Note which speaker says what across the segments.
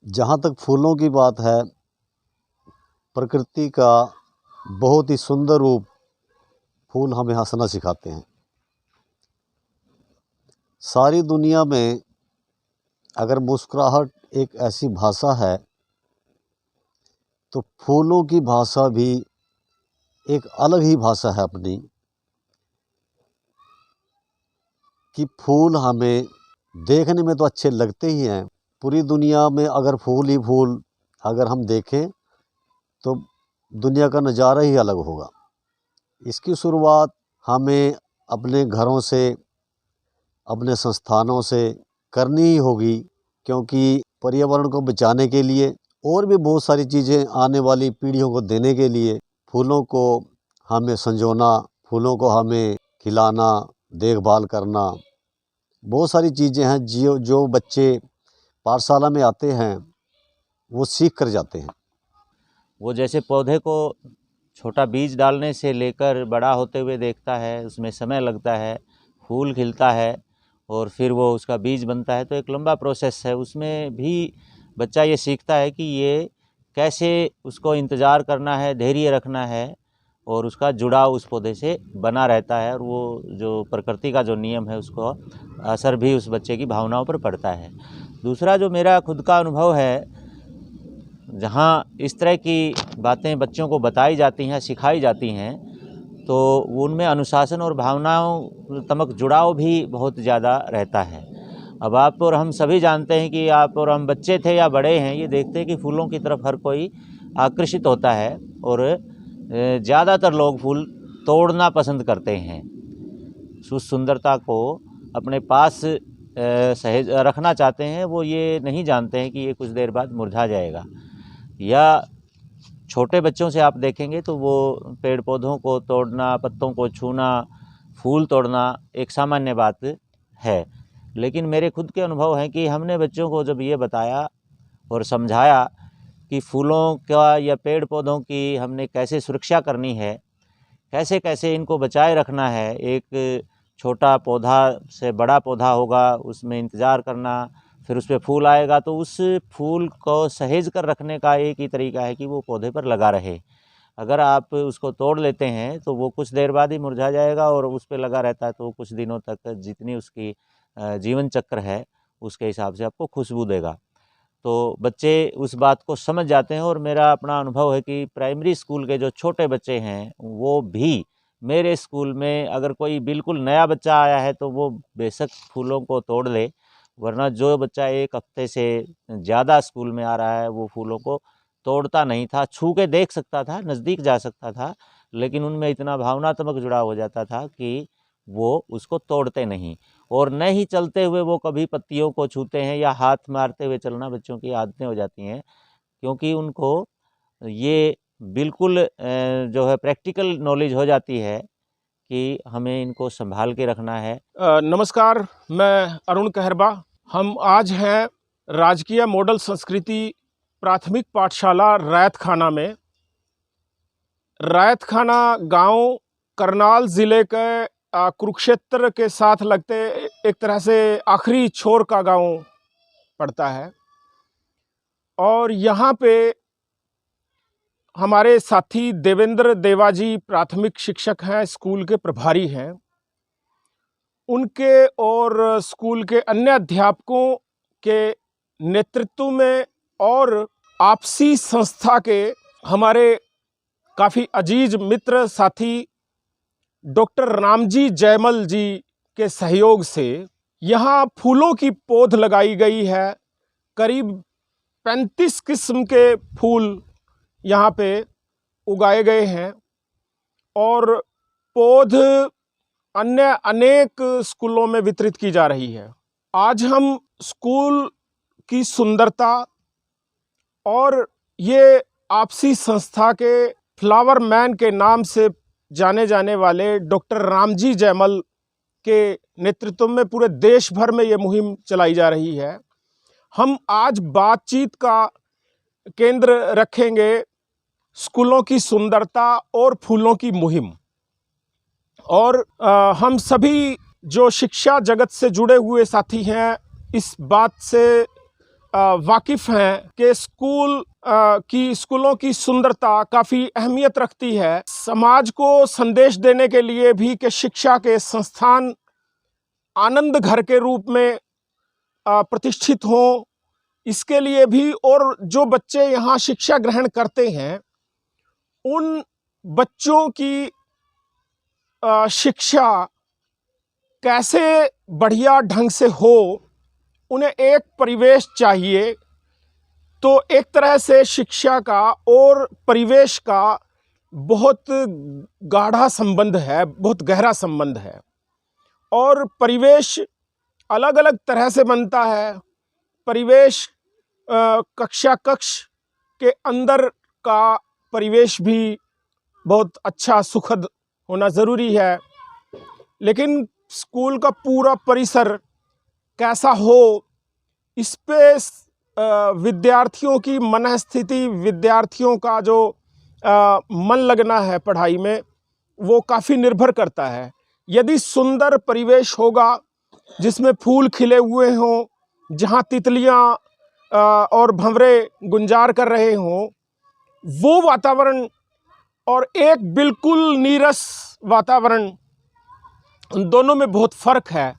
Speaker 1: जहाँ तक फूलों की बात है, प्रकृति का बहुत ही सुंदर रूप फूल हमें हंसना सिखाते हैं। सारी दुनिया में अगर मुस्कुराहट एक ऐसी भाषा है, तो फूलों की भाषा भी एक अलग ही भाषा है अपनी, कि फूल हमें देखने में तो अच्छे लगते ही हैं। पूरी दुनिया में अगर फूल ही फूल अगर हम देखें तो दुनिया का नज़ारा ही अलग होगा। इसकी शुरुआत हमें अपने घरों से, अपने संस्थानों से करनी ही होगी, क्योंकि पर्यावरण को बचाने के लिए और भी बहुत सारी चीज़ें आने वाली पीढ़ियों को देने के लिए फूलों को हमें संजोना, फूलों को हमें खिलाना, देखभाल करना, बहुत सारी चीज़ें हैं जो बच्चे पाठशाला में आते हैं वो सीख कर जाते हैं।
Speaker 2: वो जैसे पौधे को छोटा बीज डालने से लेकर बड़ा होते हुए देखता है, उसमें समय लगता है, फूल खिलता है और फिर वो उसका बीज बनता है, तो एक लंबा प्रोसेस है। उसमें भी बच्चा ये सीखता है कि ये कैसे उसको इंतज़ार करना है, धैर्य रखना है और उसका जुड़ाव उस पौधे से बना रहता है, और वो जो प्रकृति का जो नियम है उसको असर भी उस बच्चे की भावनाओं पर पड़ता है। दूसरा जो मेरा खुद का अनुभव है, जहाँ इस तरह की बातें बच्चों को बताई जाती हैं, सिखाई जाती हैं, तो उनमें अनुशासन और भावनाओं तमक जुड़ाव भी बहुत ज़्यादा रहता है। अब आप और हम सभी जानते हैं कि आप और हम बच्चे थे या बड़े हैं, ये देखते हैं कि फूलों की तरफ हर कोई आकर्षित होता है और ज़्यादातर लोग फूल तोड़ना पसंद करते हैं। उस सुंदरता को अपने पास सहेज रखना चाहते हैं। वो ये नहीं जानते हैं कि ये कुछ देर बाद मुरझा जाएगा। या छोटे बच्चों से आप देखेंगे तो वो पेड़ पौधों को तोड़ना, पत्तों को छूना, फूल तोड़ना एक सामान्य बात है। लेकिन मेरे खुद के अनुभव हैं कि हमने बच्चों को जब ये बताया और समझाया कि फूलों का या पेड़ पौधों की हमने कैसे सुरक्षा करनी है, कैसे कैसे इनको बचाए रखना है, एक छोटा पौधा से बड़ा पौधा होगा, उसमें इंतज़ार करना, फिर उस पर फूल आएगा, तो उस फूल को सहेज कर रखने का एक ही तरीका है कि वो पौधे पर लगा रहे। अगर आप उसको तोड़ लेते हैं तो वो कुछ देर बाद ही मुरझा जाएगा, और उस पर लगा रहता है तो कुछ दिनों तक जितनी उसकी जीवन चक्र है उसके हिसाब से आपको खुशबू देगा। तो बच्चे उस बात को समझ जाते हैं। और मेरा अपना अनुभव है कि प्राइमरी स्कूल के जो छोटे बच्चे हैं वो भी मेरे स्कूल में, अगर कोई बिल्कुल नया बच्चा आया है तो वो बेशक फूलों को तोड़ ले, वरना जो बच्चा एक हफ्ते से ज़्यादा स्कूल में आ रहा है वो फूलों को तोड़ता नहीं था। छू के देख सकता था, नज़दीक जा सकता था, लेकिन उनमें इतना भावनात्मक जुड़ाव हो जाता था कि वो उसको तोड़ते नहीं। और न ही चलते हुए वो कभी पत्तियों को छूते हैं या हाथ मारते हुए चलना बच्चों की आदतें हो जाती हैं, क्योंकि उनको ये बिल्कुल जो है प्रैक्टिकल नॉलेज हो जाती है कि हमें इनको संभाल के रखना है।
Speaker 3: नमस्कार, मैं अरुण कहरबा। हम आज हैं राजकीय मॉडल संस्कृति प्राथमिक पाठशाला रैतखाना में। रैतखाना गांव करनाल ज़िले के कुरुक्षेत्र के साथ लगते एक तरह से आखिरी छोर का गांव पड़ता है। और यहाँ पे हमारे साथी देवेंद्र देवाजी प्राथमिक शिक्षक हैं, स्कूल के प्रभारी हैं। उनके और स्कूल के अन्य अध्यापकों के नेतृत्व में और आपसी संस्था के हमारे काफ़ी अजीज मित्र साथी डॉक्टर रामजी जयमल जी के सहयोग से यहाँ फूलों की पौध लगाई गई है। करीब 35 किस्म के फूल यहाँ पे उगाए गए हैं और पौध अन्य अनेक स्कूलों में वितरित की जा रही है। आज हम स्कूल की सुंदरता और ये आपसी संस्था के फ्लावर मैन के नाम से जाने जाने वाले डॉक्टर रामजी जयमल के नेतृत्व में पूरे देश भर में ये मुहिम चलाई जा रही है। हम आज बातचीत का केंद्र रखेंगे स्कूलों की सुंदरता और फूलों की मुहिम। और हम सभी जो शिक्षा जगत से जुड़े हुए साथी हैं, इस बात से वाकिफ़ हैं कि स्कूलों की सुंदरता काफ़ी अहमियत रखती है। समाज को संदेश देने के लिए भी कि शिक्षा के संस्थान आनंद घर के रूप में प्रतिष्ठित हों, इसके लिए भी, और जो बच्चे यहाँ शिक्षा ग्रहण करते हैं उन बच्चों की शिक्षा कैसे बढ़िया ढंग से हो, उन्हें एक परिवेश चाहिए। तो एक तरह से शिक्षा का और परिवेश का बहुत गाढ़ा संबंध है, बहुत गहरा संबंध है। और परिवेश अलग अलग तरह से बनता है। परिवेश कक्षा कक्ष के अंदर का परिवेश भी बहुत अच्छा सुखद होना ज़रूरी है, लेकिन स्कूल का पूरा परिसर कैसा हो, इस पे विद्यार्थियों की मनःस्थिति, विद्यार्थियों का जो मन लगना है पढ़ाई में, वो काफ़ी निर्भर करता है। यदि सुंदर परिवेश होगा जिसमें फूल खिले हुए हों, जहाँ तितलियाँ और भंवरे गुंजार कर रहे हों, वो वातावरण और एक बिल्कुल नीरस वातावरण, उन दोनों में बहुत फ़र्क है।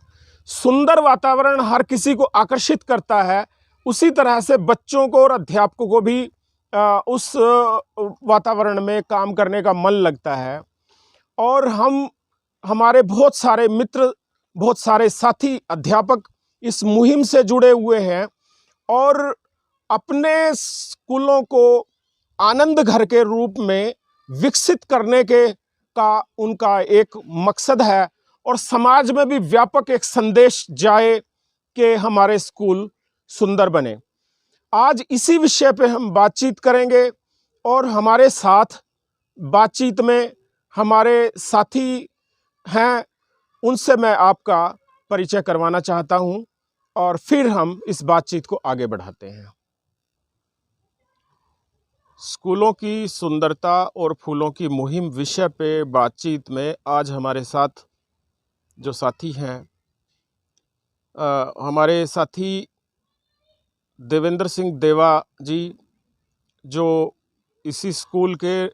Speaker 3: सुंदर वातावरण हर किसी को आकर्षित करता है, उसी तरह से बच्चों को और अध्यापकों को भी उस वातावरण में काम करने का मन लगता है। और हमारे बहुत सारे मित्र, बहुत सारे साथी अध्यापक इस मुहिम से जुड़े हुए हैं और अपने स्कूलों को आनंद घर के रूप में विकसित करने का उनका एक मकसद है, और समाज में भी व्यापक एक संदेश जाए कि हमारे स्कूल सुंदर बने। आज इसी विषय पे हम बातचीत करेंगे, और हमारे साथ बातचीत में हमारे साथी हैं, उनसे मैं आपका परिचय करवाना चाहता हूं, और फिर हम इस बातचीत को आगे बढ़ाते हैं। स्कूलों की सुंदरता और फूलों की मुहिम विषय पे बातचीत में आज हमारे साथ जो साथी हैं, हमारे साथी देवेंद्र सिंह देवा जी, जो इसी स्कूल के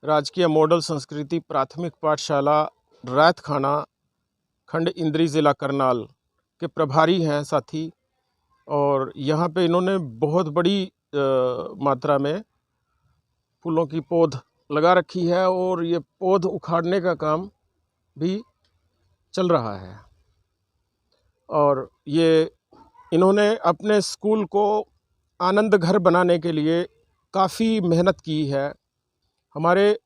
Speaker 3: राजकीय मॉडल संस्कृति प्राथमिक पाठशाला रैतखाना खंड इंद्री ज़िला करनाल के प्रभारी हैं साथी। और यहाँ पे इन्होंने बहुत बड़ी मात्रा में फूलों की पौध लगा रखी है, और ये पौध उखाड़ने का काम भी चल रहा है। और ये इन्होंने अपने स्कूल को आनंद घर बनाने के लिए काफ़ी मेहनत की है। हमारे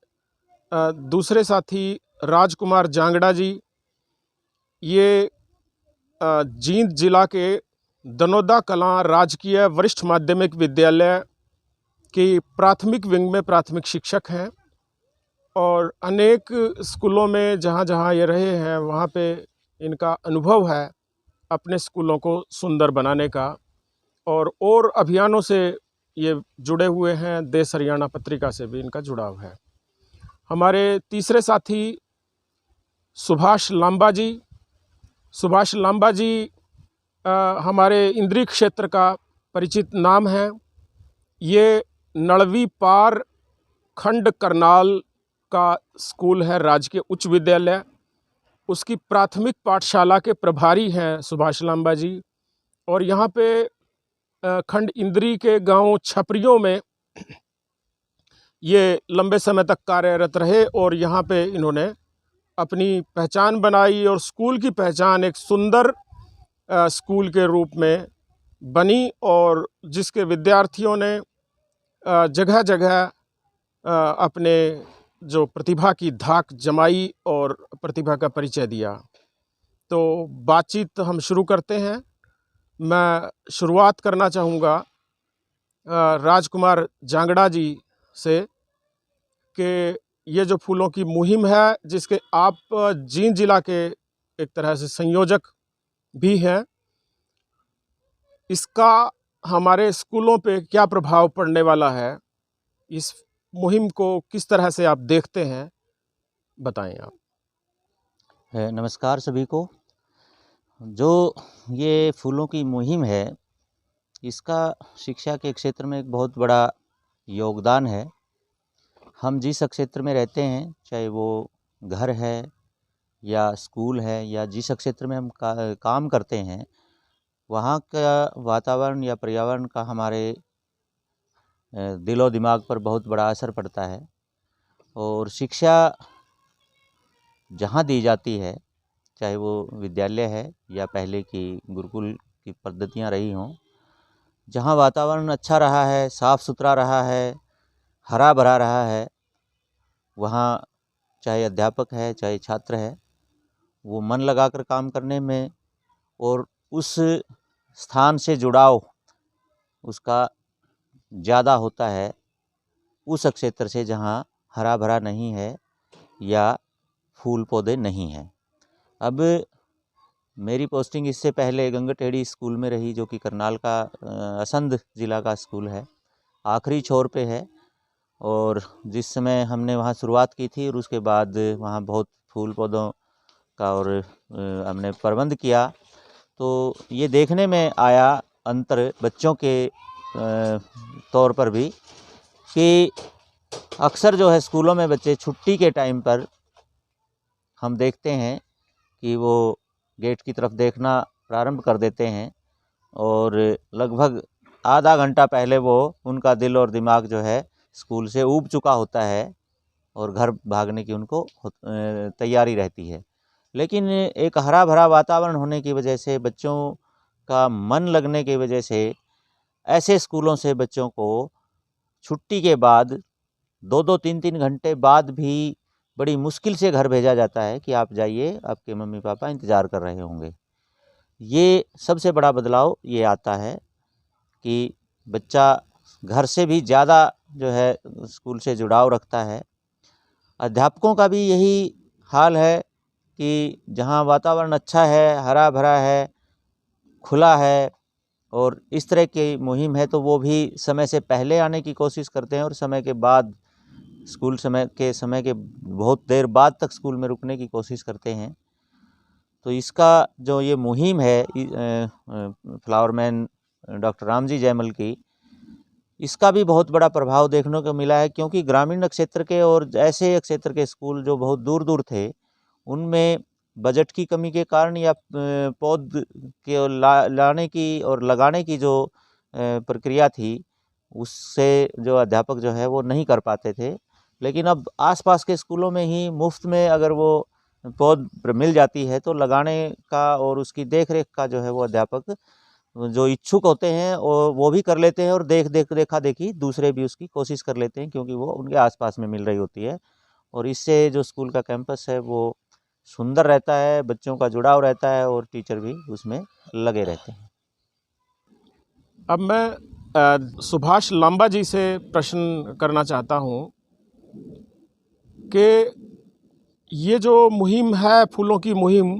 Speaker 3: दूसरे साथी राजकुमार जांगड़ा जी, ये जींद जिला के दनोदा कलां राजकीय वरिष्ठ माध्यमिक विद्यालय की प्राथमिक विंग में प्राथमिक शिक्षक हैं, और अनेक स्कूलों में जहाँ जहाँ ये रहे हैं वहाँ पे इनका अनुभव है अपने स्कूलों को सुंदर बनाने का, और अभियानों से ये जुड़े हुए हैं। देश हरियाणा पत्रिका से भी इनका जुड़ाव है। हमारे तीसरे साथी सुभाष लांबा जी, सुभाष लांबा जी हमारे इंद्री क्षेत्र का परिचित नाम है। ये नड़वी पार खंड करनाल का स्कूल है, राजकीय उच्च विद्यालय, उसकी प्राथमिक पाठशाला के प्रभारी हैं सुभाष लांबा जी। और यहाँ पे खंड इंद्री के गांव छपरियों में ये लंबे समय तक कार्यरत रहे, और यहाँ पे इन्होंने अपनी पहचान बनाई, और स्कूल की पहचान एक सुंदर स्कूल के रूप में बनी, और जिसके विद्यार्थियों ने जगह जगह अपने जो प्रतिभा की धाक जमाई और प्रतिभा का परिचय दिया। तो बातचीत हम शुरू करते हैं। मैं शुरुआत करना चाहूँगा राजकुमार जांगड़ा जी से, कि ये जो फूलों की मुहिम है, जिसके आप जींद जिला के एक तरह से संयोजक भी हैं, इसका हमारे स्कूलों पे क्या प्रभाव पड़ने वाला है, इस मुहिम को किस तरह से आप देखते हैं, बताएं आप।
Speaker 2: नमस्कार सभी को। जो ये फूलों की मुहिम है, इसका शिक्षा के क्षेत्र में एक बहुत बड़ा योगदान है। हम जिस क्षेत्र में रहते हैं, चाहे वो घर है या स्कूल है या जिस क्षेत्र में हम काम करते हैं, वहाँ का वातावरण या पर्यावरण का हमारे दिलो दिमाग पर बहुत बड़ा असर पड़ता है। और शिक्षा जहाँ दी जाती है, चाहे वो विद्यालय है या पहले की गुरुकुल की पद्धतियाँ रही हों, जहाँ वातावरण अच्छा रहा है, साफ़ सुथरा रहा है, हरा भरा रहा है, वहाँ चाहे अध्यापक है चाहे छात्र है, वो मन लगाकर काम करने में और उस स्थान से जुड़ाव उसका ज़्यादा होता है उस क्षेत्र से जहाँ हरा भरा नहीं है या फूल पौधे नहीं हैं। अब मेरी पोस्टिंग इससे पहले गंगटेड़ी स्कूल में रही, जो कि करनाल का असंध ज़िला का स्कूल है, आखिरी छोर पे है। और जिस समय हमने वहाँ शुरुआत की थी और उसके बाद वहाँ बहुत फूल पौधों का और हमने प्रबंध किया, तो ये देखने में आया अंतर बच्चों के तौर पर भी कि अक्सर जो है स्कूलों में बच्चे छुट्टी के टाइम पर हम देखते हैं कि वो गेट की तरफ देखना प्रारंभ कर देते हैं और लगभग आधा घंटा पहले वो उनका दिल और दिमाग जो है स्कूल से ऊब चुका होता है और घर भागने की उनको तैयारी रहती है। लेकिन एक हरा भरा वातावरण होने की वजह से, बच्चों का मन लगने की वजह से, ऐसे स्कूलों से बच्चों को छुट्टी के बाद 2-2 3-3 घंटे बाद भी बड़ी मुश्किल से घर भेजा जाता है कि आप जाइए, आपके मम्मी पापा इंतज़ार कर रहे होंगे। ये सबसे बड़ा बदलाव ये आता है कि बच्चा घर से भी ज़्यादा जो है स्कूल से जुड़ाव रखता है। अध्यापकों का भी यही हाल है कि जहाँ वातावरण अच्छा है, हरा भरा है, खुला है और इस तरह की मुहिम है, तो वो भी समय से पहले आने की कोशिश करते हैं और समय के बाद स्कूल समय के बहुत देर बाद तक स्कूल में रुकने की कोशिश करते हैं। तो इसका जो ये मुहिम है फ्लावरमैन डॉक्टर रामजी जयमल की, इसका भी बहुत बड़ा प्रभाव देखने को मिला है, क्योंकि ग्रामीण क्षेत्र के और ऐसे क्षेत्र के स्कूल जो बहुत दूर दूर थे, उनमें बजट की कमी के कारण या पौध के लाने की और लगाने की जो प्रक्रिया थी, उससे जो अध्यापक जो है वो नहीं कर पाते थे। लेकिन अब आसपास के स्कूलों में ही मुफ्त में अगर वो पौध मिल जाती है, तो लगाने का और उसकी देख रेख का जो है वो अध्यापक जो इच्छुक होते हैं और वो भी कर लेते हैं और देखा देखी दूसरे भी उसकी कोशिश कर लेते हैं, क्योंकि वो उनके आसपास में मिल रही होती है। और इससे जो स्कूल का कैंपस है वो सुंदर रहता है, बच्चों का जुड़ाव रहता है और टीचर भी उसमें लगे रहते हैं।
Speaker 3: अब मैं सुभाष लांबा जी से प्रश्न करना चाहता हूँ कि ये जो मुहिम है, फूलों की मुहिम,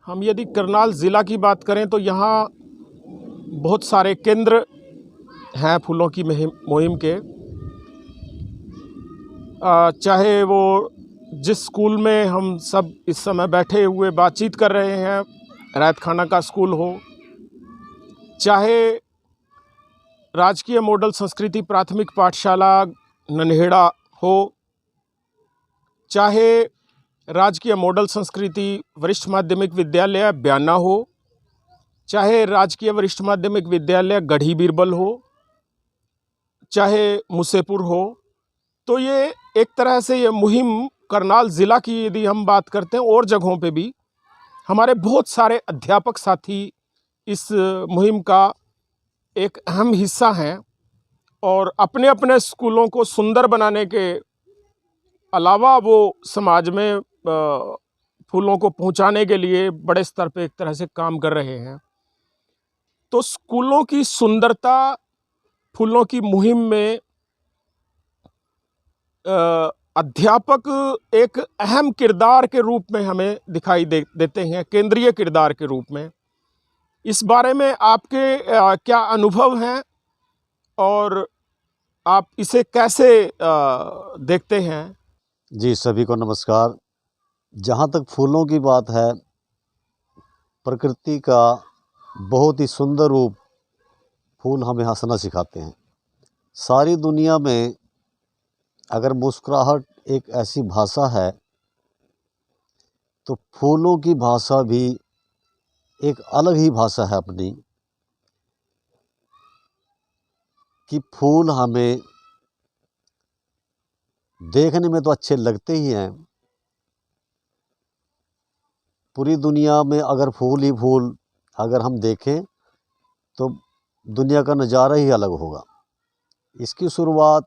Speaker 3: हम यदि करनाल ज़िला की बात करें तो यहाँ बहुत सारे केंद्र हैं फूलों की मुहिम के। चाहे वो जिस स्कूल में हम सब इस समय बैठे हुए बातचीत कर रहे हैं, रायत खाना का स्कूल हो, चाहे राजकीय मॉडल संस्कृति प्राथमिक पाठशाला नन्हेड़ा हो, चाहे राजकीय मॉडल संस्कृति वरिष्ठ माध्यमिक विद्यालय बयाना हो, चाहे राजकीय वरिष्ठ माध्यमिक विद्यालय गढ़ी बीरबल हो, चाहे मुसेपुर हो, तो ये एक तरह से ये मुहिम करनाल ज़िला की यदि हम बात करते हैं, और जगहों पे भी हमारे बहुत सारे अध्यापक साथी इस मुहिम का एक अहम हिस्सा हैं और अपने अपने स्कूलों को सुंदर बनाने के अलावा वो समाज में फूलों को पहुंचाने के लिए बड़े स्तर पे एक तरह से काम कर रहे हैं। तो स्कूलों की सुंदरता फूलों की मुहिम में अध्यापक एक अहम किरदार के रूप में हमें दिखाई देते हैं, केंद्रीय किरदार के रूप में। इस बारे में आपके क्या अनुभव हैं और आप इसे कैसे देखते हैं?
Speaker 1: जी, सभी को नमस्कार। जहाँ तक फूलों की बात है, प्रकृति का बहुत ही सुंदर रूप फूल हमें हंसना सिखाते हैं। सारी दुनिया में अगर मुस्कुराहट एक ऐसी भाषा है तो फूलों की भाषा भी एक अलग ही भाषा है अपनी, कि फूल हमें देखने में तो अच्छे लगते ही हैं। पूरी दुनिया में अगर फूल ही फूल अगर हम देखें तो दुनिया का नज़ारा ही अलग होगा। इसकी शुरुआत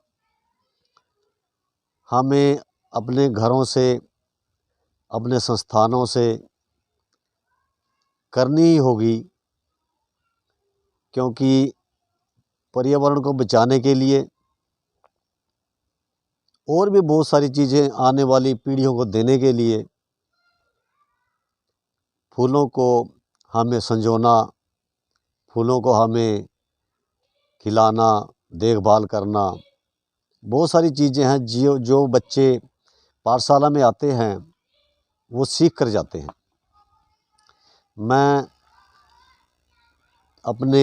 Speaker 1: हमें अपने घरों से, अपने संस्थानों से करनी ही होगी, क्योंकि पर्यावरण को बचाने के लिए और भी बहुत सारी चीज़ें आने वाली पीढ़ियों को देने के लिए फूलों को हमें संजोना, फूलों को हमें खिलाना, देखभाल करना, बहुत सारी चीज़ें हैं जो बच्चे पाठशाला में आते हैं वो सीख कर जाते हैं। मैं अपने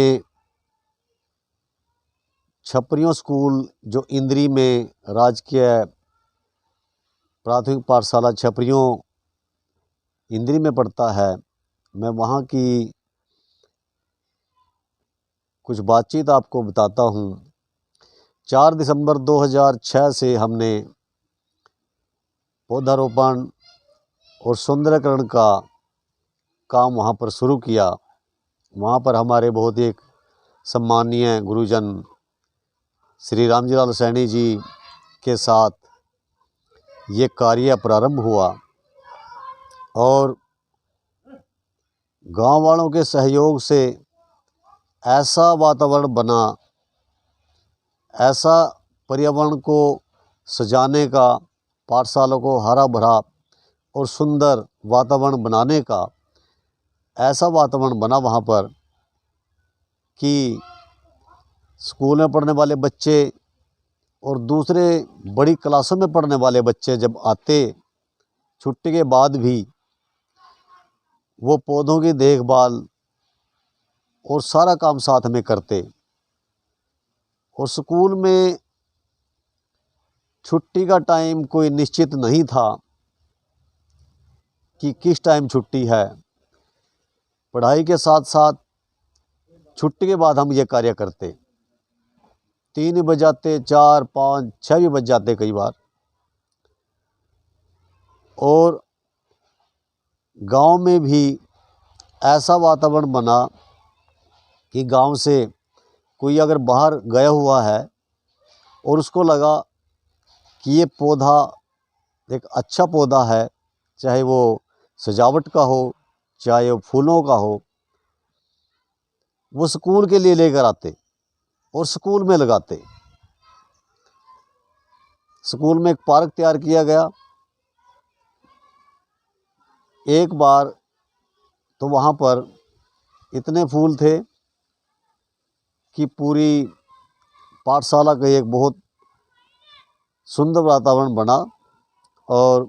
Speaker 1: छपरियों स्कूल जो इंद्री में राजकीय प्राथमिक पाठशाला छपरियों इंद्री में पढ़ता है, मैं वहाँ की कुछ बातचीत आपको बताता हूँ। 4 दिसंबर 2006 से हमने पौधारोपण और सुंदरीकरण का काम वहाँ पर शुरू किया। वहाँ पर हमारे बहुत ही एक सम्मानीय गुरुजन श्री रामजी लाल सैनी जी के साथ ये कार्य प्रारंभ हुआ और गांव वालों के सहयोग से ऐसा वातावरण बना, ऐसा पर्यावरण को सजाने का, पाठशाला को हरा भरा और सुंदर वातावरण बनाने का ऐसा वातावरण बना वहाँ पर कि स्कूल में पढ़ने वाले बच्चे और दूसरे बड़ी क्लासों में पढ़ने वाले बच्चे जब आते छुट्टी के बाद भी वो पौधों की देखभाल और सारा काम साथ में करते। और स्कूल में छुट्टी का टाइम कोई निश्चित नहीं था कि किस टाइम छुट्टी है। पढ़ाई के साथ साथ छुट्टी के बाद हम ये कार्य करते। 3 भी बज जाते, 4, 5, 6 भी बज जाते कई बार। और गांव में भी ऐसा वातावरण बना कि गांव से कोई अगर बाहर गया हुआ है और उसको लगा कि ये पौधा एक अच्छा पौधा है, चाहे वो सजावट का हो, चाहे वो फूलों का हो, वो स्कूल के लिए लेकर आते और स्कूल में लगाते। स्कूल में एक पार्क तैयार किया गया। एक बार तो वहाँ पर इतने फूल थे कि पूरी पाठशाला का एक बहुत सुंदर वातावरण बना और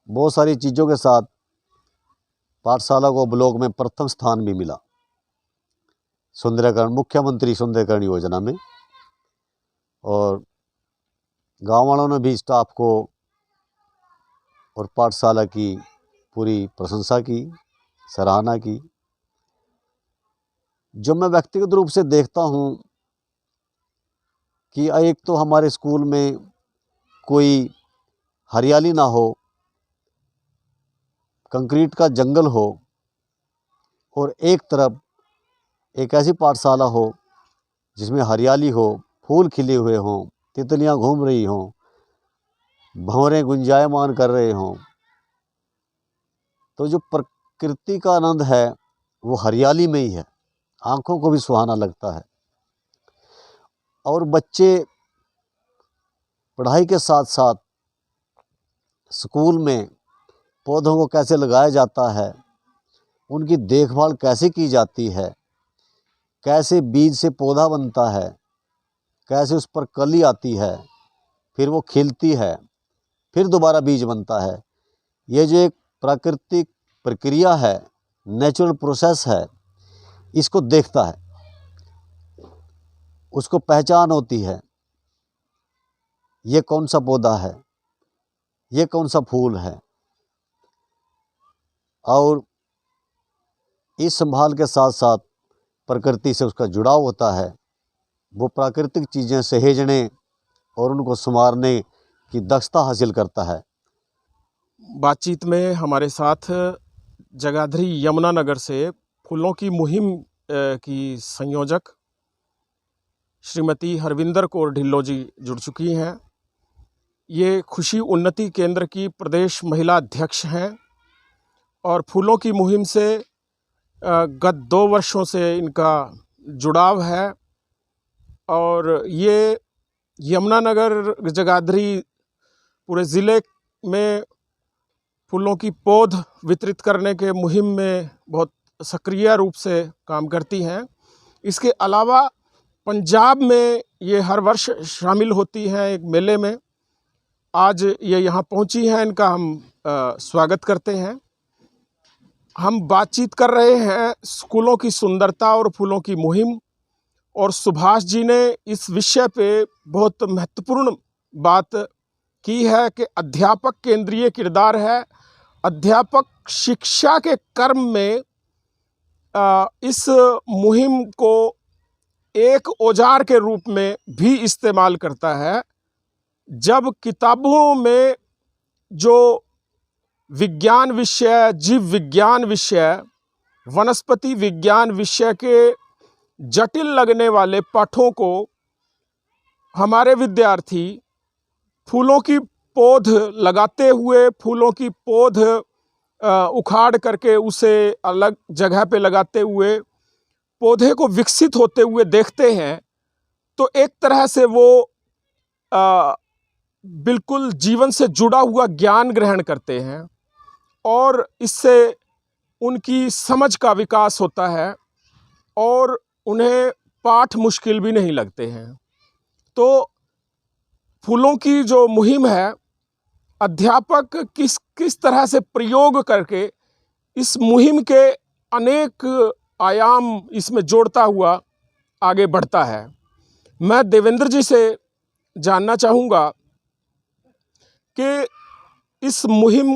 Speaker 1: बहुत सारी चीज़ों के साथ पाठशाला को ब्लॉक में प्रथम स्थान भी मिला सुंदरीकरण, मुख्यमंत्री सुंदरीकरण योजना में। और गांव वालों ने भी स्टाफ को और पाठशाला की पूरी प्रशंसा की, सराहना की। जो मैं व्यक्तिगत रूप से देखता हूँ कि एक तो हमारे स्कूल में कोई हरियाली ना हो, कंक्रीट का जंगल हो, और एक तरफ एक ऐसी पाठशाला हो जिसमें हरियाली हो, फूल खिले हुए हों, तितलियां घूम रही हों, भंवरे गुंजायमान कर रहे हों। तो जो प्रकृति का आनंद है वो हरियाली में ही है, आँखों को भी सुहाना लगता है। और बच्चे पढ़ाई के साथ साथ स्कूल में पौधों को कैसे लगाया जाता है, उनकी देखभाल कैसे की जाती है, कैसे बीज से पौधा बनता है, कैसे उस पर कली आती है, फिर वो खिलती है, फिर दोबारा बीज बनता है, ये जो एक प्राकृतिक प्रक्रिया है, नेचुरल प्रोसेस है, इसको देखता है। उसको पहचान होती है, ये कौन सा पौधा है, ये कौन सा फूल है। और इस संभाल के साथ साथ प्रकृति से उसका जुड़ाव होता है। वो प्राकृतिक चीज़ें सहेजने और उनको संवारने की दक्षता हासिल करता है।
Speaker 3: बातचीत में हमारे साथ जगाधरी यमुनानगर से फूलों की मुहिम की संयोजक श्रीमती हरविंदर कौर ढिल्लो जी जुड़ चुकी हैं। ये खुशी उन्नति केंद्र की प्रदेश महिला अध्यक्ष हैं और फूलों की मुहिम से गत 2 वर्षों से इनका जुड़ाव है। और ये यमुनानगर जगाधरी पूरे ज़िले में फूलों की पौध वितरित करने के मुहिम में बहुत सक्रिय रूप से काम करती हैं। इसके अलावा पंजाब में ये हर वर्ष शामिल होती हैं एक मेले में। आज ये यहाँ पहुँची हैं, इनका हम स्वागत करते हैं। हम बातचीत कर रहे हैं स्कूलों की सुंदरता और फूलों की मुहिम, और सुभाष जी ने इस विषय पे बहुत महत्वपूर्ण बात की है कि अध्यापक केंद्रीय किरदार है। अध्यापक शिक्षा के कर्म में इस मुहिम को एक औजार के रूप में भी इस्तेमाल करता है। जब किताबों में जो विज्ञान विषय, जीव विज्ञान विषय, वनस्पति विज्ञान विषय के जटिल लगने वाले पाठों को हमारे विद्यार्थी फूलों की पौध लगाते हुए, फूलों की पौध उखाड़ करके उसे अलग जगह पे लगाते हुए पौधे को विकसित होते हुए देखते हैं, तो एक तरह से वो बिल्कुल जीवन से जुड़ा हुआ ज्ञान ग्रहण करते हैं और इससे उनकी समझ का विकास होता है और उन्हें पाठ मुश्किल भी नहीं लगते हैं। तो फूलों की जो मुहिम है, अध्यापक किस तरह से प्रयोग करके इस मुहिम के अनेक आयाम इसमें जोड़ता हुआ आगे बढ़ता है। मैं देवेंद्र जी से जानना चाहूँगा कि इस मुहिम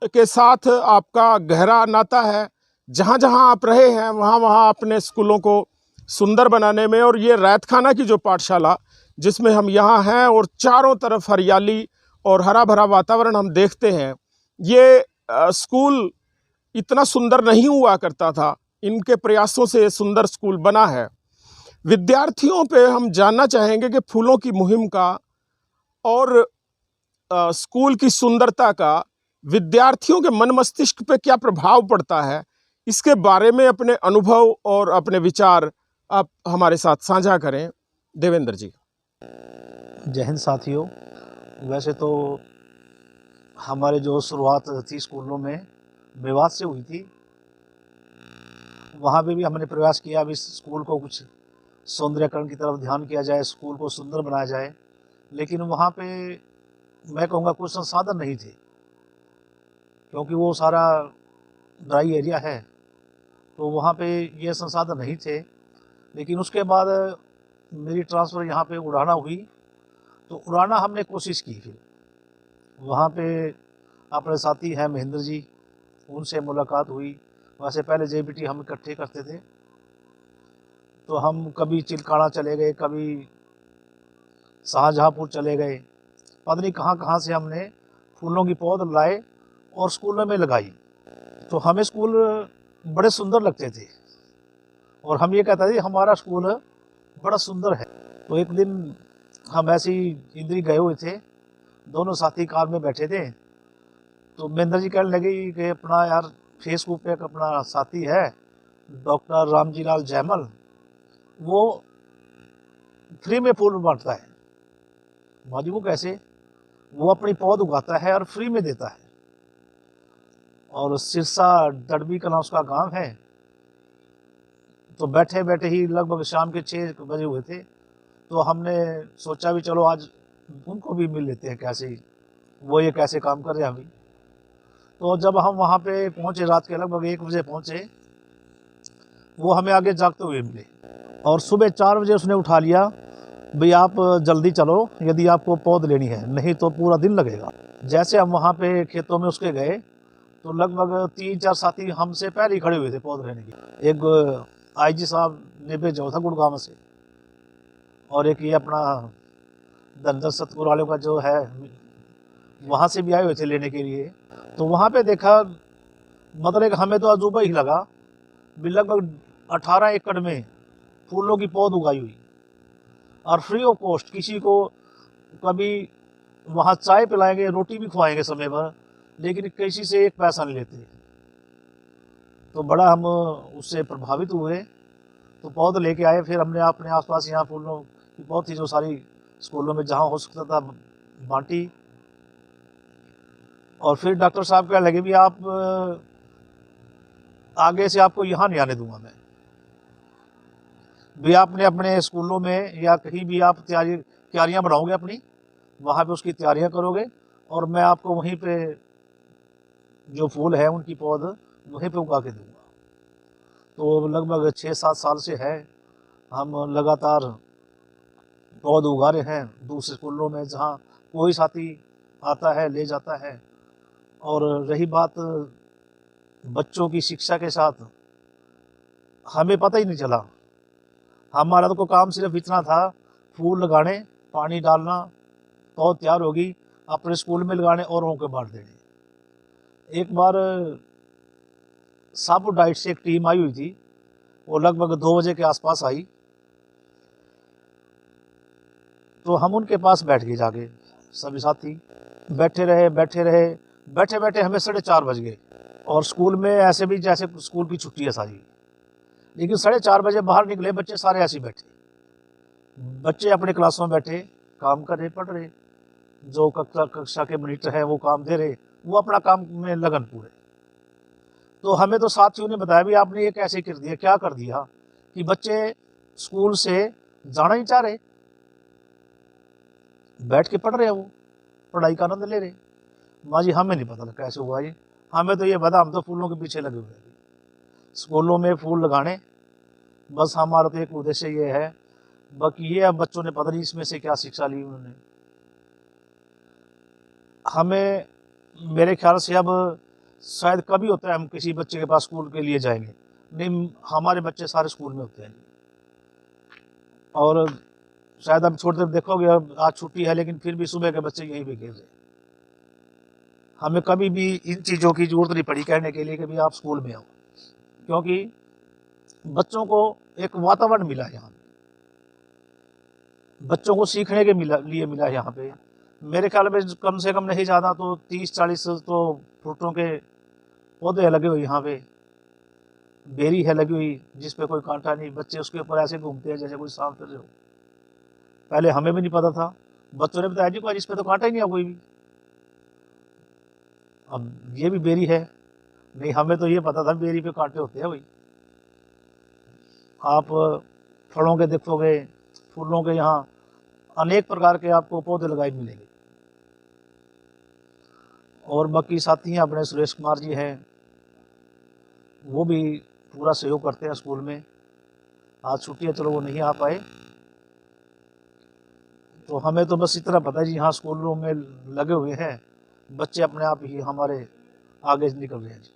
Speaker 3: के साथ आपका गहरा नाता है। जहाँ जहाँ आप रहे हैं वहाँ वहाँ अपने स्कूलों को सुंदर बनाने में, और ये रैतखाना की जो पाठशाला जिसमें हम यहाँ हैं और चारों तरफ हरियाली और हरा भरा वातावरण हम देखते हैं, ये स्कूल इतना सुंदर नहीं हुआ करता था। इनके प्रयासों से सुंदर स्कूल बना है। विद्यार्थियों पे हम जानना चाहेंगे कि फूलों की मुहिम का और स्कूल की सुंदरता का विद्यार्थियों के मन मस्तिष्क पे क्या प्रभाव पड़ता है, इसके बारे में अपने अनुभव और अपने विचार आप हमारे साथ साझा करें। देवेंद्र जी।
Speaker 4: जय हिंद साथियों। वैसे तो हमारे जो शुरुआत थी स्कूलों में मेवात से हुई थी, वहाँ पे भी हमने प्रयास किया अब इस स्कूल को कुछ सौंदर्यकरण की तरफ ध्यान किया जाए, स्कूल को सुंदर बनाया जाए। लेकिन वहाँ पे मैं कहूँगा कुछ संसाधन नहीं थे, क्योंकि वो सारा ड्राई एरिया है, तो वहाँ पे ये संसाधन नहीं थे। लेकिन उसके बाद मेरी ट्रांसफ़र यहाँ पे उड़ाना हुई, तो उड़ाना हमने कोशिश की। फिर वहाँ पे अपने साथी हैं महेंद्र जी, उनसे मुलाकात हुई। वैसे पहले जेबीटी हम इकट्ठे करते थे, तो हम कभी चिलकाना चले गए, कभी शाहजहाँपुर चले गए, पता नहीं कहाँ कहाँ से हमने फूलों की पौध लाए और स्कूलों में लगाई। तो हमें स्कूल बड़े सुंदर लगते थे और हम ये कहते थे हमारा स्कूल बड़ा सुंदर है। तो एक दिन हम ऐसे ही इंद्री गए हुए थे, दोनों साथी कार में बैठे थे, तो महेंद्र जी कहने लगे कि अपना यार फेसबुक पे एक अपना साथी है डॉक्टर रामजी लाल जैमल, वो फ्री में फूल बांटता है। माजी वो कैसे? वो अपनी पौध उगाता है और फ्री में देता है, और सिरसा डडबी का नाम उसका गांव है। तो बैठे बैठे ही लगभग शाम के 6 बजे हुए थे, तो हमने सोचा भी चलो आज उनको भी मिल लेते हैं, कैसे वो ये कैसे काम कर रहे हैं अभी। तो जब हम वहाँ पे पहुँचे, रात के लगभग 1 बजे पहुँचे, वो हमें आगे जागते हुए मिले। और सुबह 4 बजे उसने उठा लिया, भाई आप जल्दी चलो यदि आपको पौध लेनी है, नहीं तो पूरा दिन लगेगा। जैसे हम वहाँ पे खेतों में उसके गए तो लगभग 3-4 साथी हमसे पहले ही खड़े हुए थे पौध लेने के। एक IG साहब ने भेजा था गुड़गांव से, और एक ये अपना धनजन सतपुर वालों का जो है वहाँ से भी आए हुए थे लेने के लिए। तो वहाँ पे देखा, मतलब एक हमें तो अजूबा ही लगा, भी लगभग 18 एकड़ में फूलों की पौध उगाई हुई और फ्री ऑफ कॉस्ट। किसी को कभी वहाँ चाय पिलाएंगे, रोटी भी खुआएंगे समय पर, लेकिन किसी से एक पैसा नहीं लेते। तो बड़ा हम उससे प्रभावित हुए, तो पौध लेके आए। फिर हमने अपने आसपास यहाँ फूलों की पौध थी जो सारी स्कूलों में जहाँ हो सकता था बांटी। और फिर डॉक्टर साहब कहने लगे भी आप आगे से आपको यहाँ नहीं आने दूंगा मैं, भी आपने अपने स्कूलों में या कहीं भी आप तैयारियाँ बढ़ाओगे अपनी, वहाँ पे उसकी तैयारियाँ करोगे, और मैं आपको वहीं पे जो फूल है उनकी पौध वहीं पे उगा के दूंगा। तो लगभग 6-7 साल से है हम लगातार पौध उगा रहे हैं दूसरे स्कूलों में, जहाँ कोई साथी आता है ले जाता है। और रही बात बच्चों की शिक्षा के साथ, हमें पता ही नहीं चला, हमारा तो काम सिर्फ इतना था, फूल लगाने, पानी डालना, पौध तैयार होगी, अपने स्कूल में लगाने और औरों को बांट देने। एक बार सापुर डाइट से एक टीम आई हुई थी, वो लगभग 2 बजे के आसपास आई। तो हम उनके पास बैठ गए, जाके सभी साथी बैठे बैठे हमें 4:30 बज गए। और स्कूल में ऐसे भी जैसे स्कूल की छुट्टी है सारी, लेकिन 4:30 बजे बाहर निकले, बच्चे सारे ऐसे बैठे, बच्चे अपने क्लासों में बैठे काम कर रहे, पढ़ रहे, जो कक्षा के मॉनिटर है वो काम दे रहे, वो अपना काम में लगन पूरे। तो हमें तो साथियों ने बताया भी आपने ये कैसे कर दिया, क्या कर दिया कि बच्चे स्कूल से जाना ही चाह रहे, बैठ के पढ़ रहे, वो पढ़ाई का आनंद ले रहे। माँ जी हमें नहीं पता कैसे हुआ ये, हमें तो ये पता हम तो फूलों के पीछे लगे हुए हैं, स्कूलों में फूल लगाने, बस हमारा तो एक उद्देश्य ये है। बाकी ये अब बच्चों ने पता नहीं इसमें से क्या शिक्षा ली उन्होंने। हमें मेरे ख्याल से अब शायद कभी होता है हम किसी बच्चे के पास स्कूल के लिए जाएंगे, नहीं हमारे बच्चे सारे स्कूल में होते हैं। और शायद अब छोटे देखोगे, अब आज छुट्टी है लेकिन फिर भी सुबह के बच्चे यहीं पे खेल रहे। हमें कभी भी इन चीज़ों की जरूरत नहीं पड़ी कहने के लिए कि भाई आप स्कूल में आओ, क्योंकि बच्चों को एक वातावरण मिला यहाँ, बच्चों को सीखने के लिए मिला यहाँ पे। मेरे ख्याल में कम से कम नहीं ज़्यादा तो 30-40 तो फ्रूटों के पौधे लगे हुए यहाँ पे, बेरी है लगी हुई जिस पे कोई कांटा नहीं, बच्चे उसके ऊपर ऐसे घूमते हैं जैसे कोई सांप कर रहे हो। पहले हमें भी नहीं पता था, बच्चों ने बताया जी कोई इस पे तो कांटा ही नहीं है कोई भी, अब ये भी बेरी है, नहीं हमें तो ये पता था बेरी पे कांटे होते हैं भाई। आप फलों के देखोगे, फूलों के यहाँ अनेक प्रकार के आपको पौधे लगाए मिलेंगे। और बाकी साथी हैं अपने सुरेश कुमार जी हैं, वो भी पूरा सहयोग करते हैं स्कूल में। आज छुट्टी है, चलो वो नहीं आ पाए, तो हमें तो बस इतना पता है जी हाँ स्कूलों में लगे हुए हैं, बच्चे अपने आप ही हमारे आगे निकल रहे हैं जी।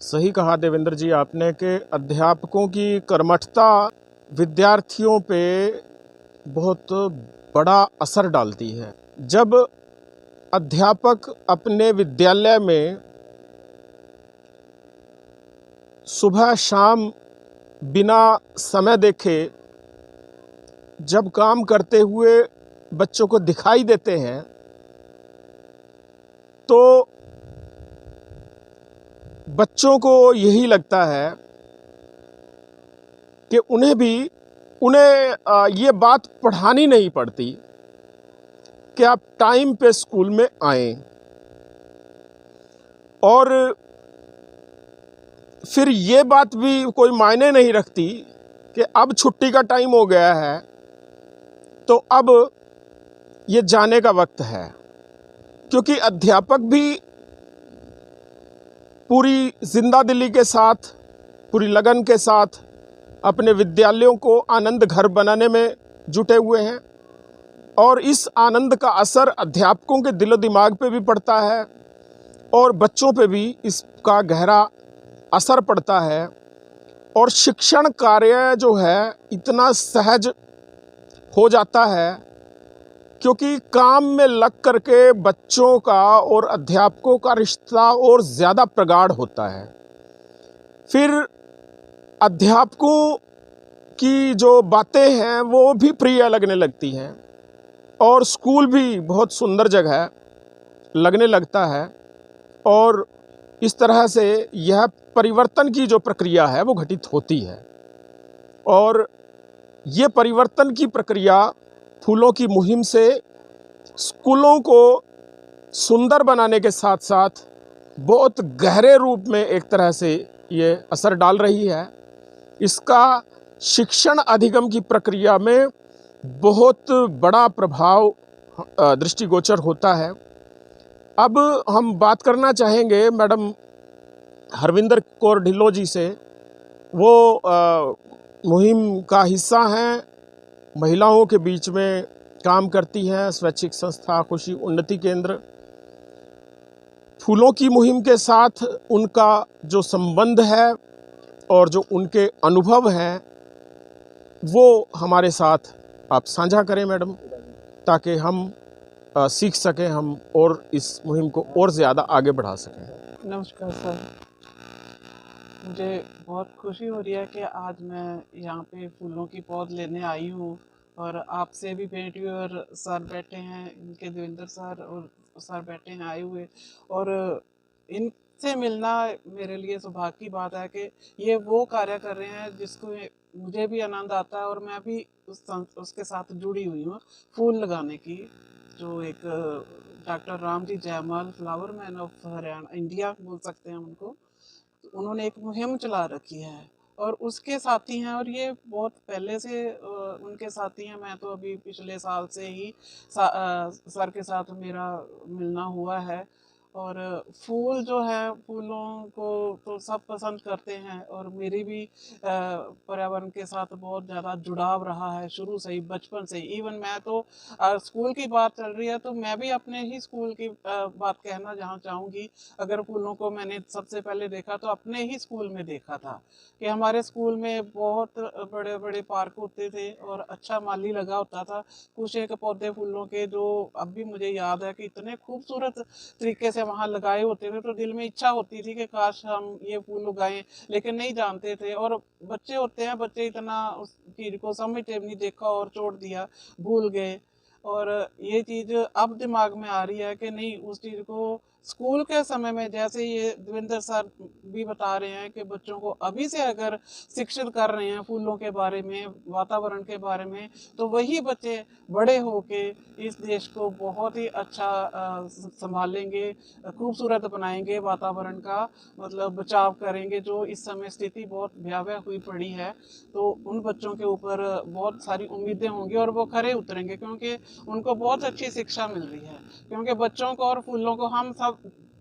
Speaker 3: सही कहा देवेंद्र जी आपने कि अध्यापकों की कर्मठता विद्यार्थियों पे बहुत बड़ा असर डालती है। जब अध्यापक अपने विद्यालय में सुबह शाम बिना समय देखे जब काम करते हुए बच्चों को दिखाई देते हैं, तो बच्चों को यही लगता है कि उन्हें ये बात पढ़ानी नहीं पड़ती कि आप टाइम पे स्कूल में आएं। और फिर ये बात भी कोई मायने नहीं रखती कि अब छुट्टी का टाइम हो गया है तो अब ये जाने का वक्त है, क्योंकि अध्यापक भी पूरी जिंदा दिली के साथ, पूरी लगन के साथ अपने विद्यालयों को आनंद घर बनाने में जुटे हुए हैं और इस आनंद का असर अध्यापकों के दिलो दिमाग पे भी पड़ता है और बच्चों पे भी इसका गहरा असर पड़ता है और शिक्षण कार्य जो है इतना सहज हो जाता है क्योंकि काम में लग करके बच्चों का और अध्यापकों का रिश्ता और ज़्यादा प्रगाढ़ होता है। फिर अध्यापकों की जो बातें हैं वो भी प्रिय लगने लगती हैं और स्कूल भी बहुत सुंदर जगह लगने लगता है और इस तरह से यह परिवर्तन की जो प्रक्रिया है वो घटित होती है और ये परिवर्तन की प्रक्रिया फूलों की मुहिम से स्कूलों को सुंदर बनाने के साथ साथ बहुत गहरे रूप में एक तरह से ये असर डाल रही है। इसका शिक्षण अधिगम की प्रक्रिया में बहुत बड़ा प्रभाव दृष्टिगोचर होता है। अब हम बात करना चाहेंगे मैडम हरविंदर कौर ढिल्लों जी से। वो मुहिम का हिस्सा हैं, महिलाओं के बीच में काम करती हैं, स्वैच्छिक संस्था खुशी उन्नति केंद्र। फूलों की मुहिम के साथ उनका जो संबंध है और जो उनके अनुभव हैं वो हमारे साथ आप साझा करें मैडम, ताकि हम सीख सकें हम और इस मुहिम को और ज़्यादा आगे बढ़ा सकें।
Speaker 5: नमस्कार सर, मुझे बहुत खुशी हो रही है कि आज मैं यहाँ पे फूलों की पौध लेने आई हूँ और आपसे भी भेंट हुई और सर बैठे हैं, इनके देवेंद्र सर और सर बैठे हैं आए हुए, और इनसे मिलना मेरे लिए सौभाग्य की बात है कि ये वो कार्य कर रहे हैं जिसको मुझे भी आनंद आता है और मैं भी उसके साथ जुड़ी हुई हूँ फूल लगाने की। जो एक डॉक्टर राम जी जयमाल flower man of Haryana India बोल सकते हैं उनको, उन्होंने एक मुहिम चला रखी है और उसके साथी हैं और ये बहुत पहले से उनके साथी हैं। मैं तो अभी पिछले साल से ही सर के साथ मेरा मिलना हुआ है और फूल जो है, फूलों को तो सब पसंद करते हैं और मेरी भी पर्यावरण के साथ बहुत ज़्यादा जुड़ाव रहा है शुरू से ही, बचपन से ही। इवन मैं तो स्कूल की बात चल रही है तो मैं भी अपने ही स्कूल की बात कहना जहाँ चाहूँगी। अगर फूलों को मैंने सबसे पहले देखा तो अपने ही स्कूल में देखा था कि हमारे स्कूल में बहुत बड़े बड़े पार्क होते थे और अच्छा माली लगा होता था। कुछ एक पौधे फूलों के जो अब भी मुझे याद है कि इतने खूबसूरत तरीके से वहाँ लगाए होते थे, तो दिल में इच्छा होती थी कि काश हम ये फूल उगाएं, लेकिन नहीं जानते थे। और बच्चे होते हैं, बच्चे इतना उस चीज़ को समझते नहीं, देखा और छोड़ दिया, भूल गए। और ये चीज़ अब दिमाग में आ रही है कि नहीं, उस चीज़ को स्कूल के समय में, जैसे ये देवेंद्र सर भी बता रहे हैं कि बच्चों को अभी से अगर शिक्षित कर रहे हैं फूलों के बारे में, वातावरण के बारे में, तो वही बच्चे बड़े होके इस देश को बहुत ही अच्छा संभालेंगे, खूबसूरत बनाएंगे, वातावरण का मतलब बचाव करेंगे। जो इस समय स्थिति बहुत भयावह हुई पड़ी है, तो उन बच्चों के ऊपर बहुत सारी उम्मीदें होंगी और वो खरे उतरेंगे क्योंकि उनको बहुत अच्छी शिक्षा मिल रही है। क्योंकि बच्चों को और फूलों को हम सब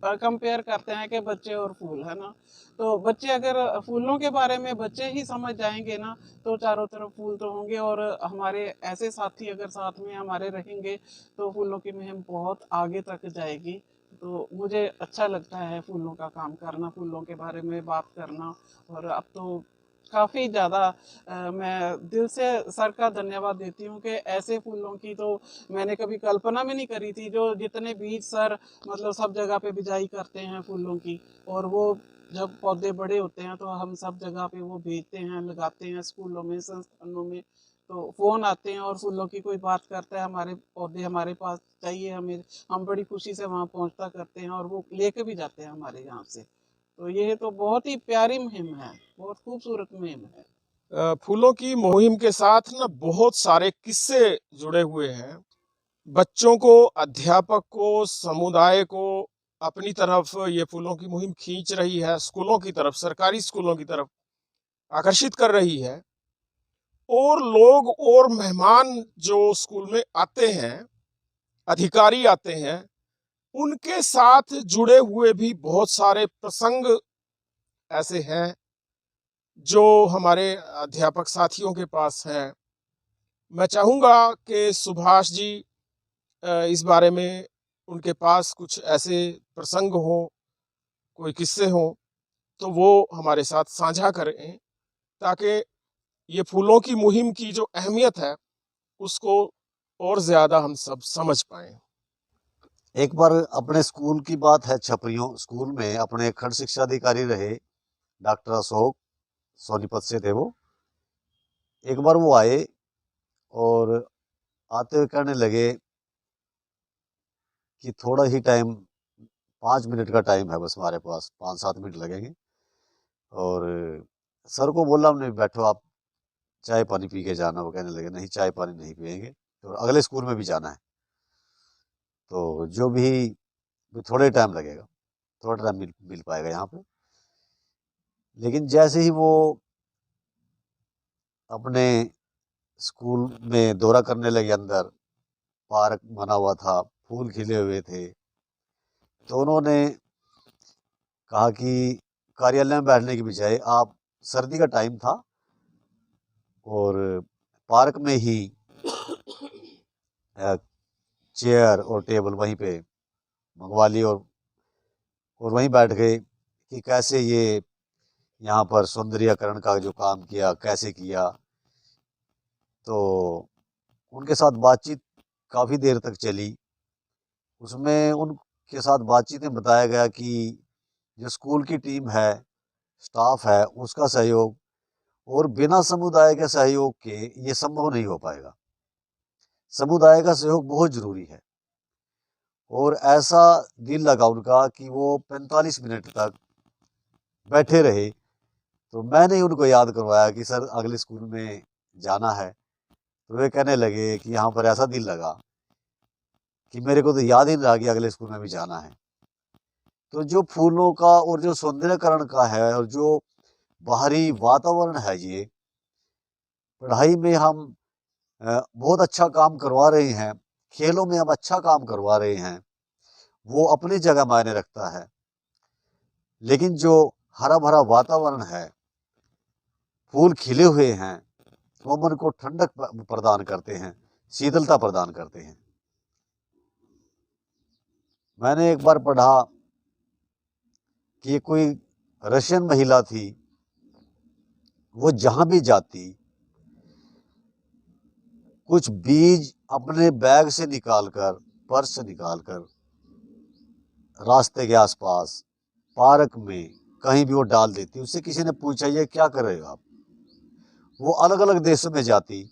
Speaker 5: कंपेयर करते हैं कि बच्चे और फूल, है ना। तो बच्चे अगर फूलों के बारे में बच्चे ही समझ जाएंगे ना, तो चारों तरफ फूल तो होंगे और हमारे ऐसे साथी अगर साथ में हमारे रहेंगे तो फूलों की मुहिम बहुत आगे तक जाएगी। तो मुझे अच्छा लगता है फूलों का काम करना, फूलों के बारे में बात करना। और अब तो काफ़ी ज़्यादा मैं दिल से सर का धन्यवाद देती हूँ कि ऐसे फूलों की तो मैंने कभी कल्पना भी नहीं करी थी। जो जितने बीज सर मतलब सब जगह पे बिजाई करते हैं फूलों की, और वो जब पौधे बड़े होते हैं तो हम सब जगह पे वो भेजते हैं, लगाते हैं स्कूलों में, संस्थानों में। तो फ़ोन आते हैं और फूलों की कोई बात करता है, हमारे पौधे हमारे पास चाहिए हमें, हम बड़ी खुशी से वहाँ पहुँचता करते हैं और वो लेके भी जाते हैं हमारे यहाँ से। तो ये तो बहुत ही प्यारी मुहिम है, बहुत खूबसूरत मुहिम है।
Speaker 3: फूलों की मुहिम के साथ ना बहुत सारे किस्से जुड़े हुए हैं। बच्चों को, अध्यापक को, समुदाय को अपनी तरफ ये फूलों की मुहिम खींच रही है, स्कूलों की तरफ, सरकारी स्कूलों की तरफ आकर्षित कर रही है। और लोग और मेहमान जो स्कूल में आते हैं, अधिकारी आते हैं, उनके साथ जुड़े हुए भी बहुत सारे प्रसंग ऐसे हैं जो हमारे अध्यापक साथियों के पास है, मैं चाहूँगा कि सुभाष जी इस बारे में उनके पास कुछ ऐसे प्रसंग हों, कोई किस्से हों, तो वो हमारे साथ साझा करें, ताकि ये फूलों की मुहिम की जो अहमियत है, उसको और ज़्यादा हम सब समझ पाएँ।
Speaker 1: एक बार अपने स्कूल की बात है, छपरियों स्कूल में अपने खंड शिक्षा अधिकारी रहे डॉक्टर अशोक, सोनीपत से थे वो। एक बार वो आए और आते हुए कहने लगे कि थोड़ा ही टाइम, 5 मिनट का टाइम है बस हमारे पास, 5-7 मिनट लगेंगे। और सर को बोला हमने, बैठो आप चाय पानी पी के जाना। वो कहने लगे नहीं, चाय पानी नहीं पियेंगे, तो अगले स्कूल में भी जाना है, तो जो भी थोड़े टाइम लगेगा, थोड़ा टाइम मिल पाएगा यहाँ पे। लेकिन जैसे ही वो अपने स्कूल में दौरा करने लगे, अंदर पार्क बना हुआ था, फूल खिले हुए थे, तो उन्होंने कहा कि कार्यालय में बैठने की बजाय आप, सर्दी का टाइम था और पार्क में ही चेयर और टेबल वहीं पे मंगवा ली और वहीं बैठ गए कि कैसे ये यहाँ पर सौंदर्यकरण का जो काम किया, कैसे किया। तो उनके साथ बातचीत काफ़ी देर तक चली। उसमें उनके साथ बातचीत में बताया गया कि जो स्कूल की टीम है, स्टाफ है, उसका सहयोग, और बिना समुदाय के सहयोग के ये संभव नहीं हो पाएगा। समुदाय का सहयोग बहुत ज़रूरी है। और ऐसा दिल लगा उनका कि वो 45 मिनट तक बैठे रहे। तो मैंने ही उनको याद करवाया कि सर अगले स्कूल में जाना है। तो वे कहने लगे कि यहाँ पर ऐसा दिल लगा कि मेरे को तो याद ही नहीं रहा कि अगले स्कूल में भी जाना है। तो जो फूलों का और जो सौंदर्यकरण का है और जो बाहरी वातावरण है, ये पढ़ाई में हम बहुत अच्छा काम करवा रहे हैं, खेलों में हम अच्छा काम करवा रहे हैं, वो अपनी जगह मायने रखता है। लेकिन जो हरा भरा वातावरण है, फूल खिले हुए हैं, वो मन को ठंडक प्रदान करते हैं, शीतलता प्रदान करते हैं। मैंने एक बार पढ़ा कि कोई रशियन महिला थी, वो जहां भी जाती कुछ बीज अपने बैग से निकालकर, पर्स से निकालकर, रास्ते के आसपास, पार्क में, कहीं भी वो डाल देती। उससे किसी ने पूछा ये क्या कर रहे हो आप? वो अलग अलग देशों में जाती